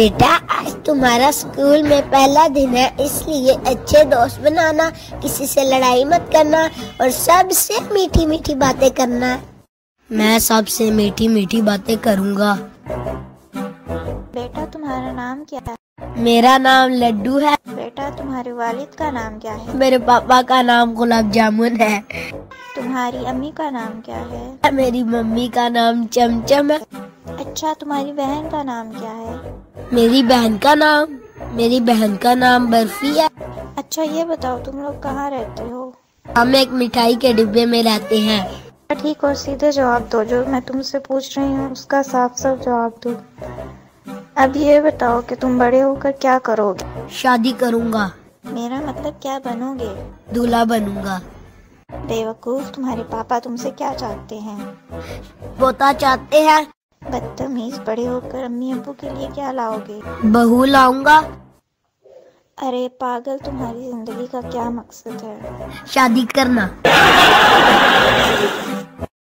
बेटा आज तुम्हारा स्कूल में पहला दिन है, इसलिए अच्छे दोस्त बनाना, किसी से लड़ाई मत करना और सबसे मीठी मीठी बातें करना। मैं सबसे मीठी मीठी बातें करूँगा। बेटा तुम्हारा नाम क्या है? मेरा नाम लड्डू है। बेटा तुम्हारे वालिद का नाम क्या है? मेरे पापा का नाम गुलाब जामुन है। तुम्हारी अम्मी का नाम क्या है? मेरी मम्मी का नाम चमचम है। अच्छा तुम्हारी बहन का नाम क्या है? मेरी बहन का नाम बर्फी है। अच्छा ये बताओ तुम लोग कहाँ रहते हो? हम एक मिठाई के डिब्बे में रहते हैं। ठीक और सीधे जवाब दो, जो मैं तुमसे पूछ रही हूँ उसका साफ साफ जवाब दो। अब ये बताओ कि तुम बड़े होकर क्या करोगे? शादी करूँगा। मेरा मतलब क्या बनोगे? दूल्हा बनूंगा। बेवकूफ, तुम्हारे पापा तुमसे क्या चाहते हैं? पोता चाहते हैं। बदतमीज, बड़े होकर अम्मी अब्बू के लिए क्या लाओगे? बहू लाऊंगा। अरे पागल, तुम्हारी जिंदगी का क्या मकसद है? शादी करना।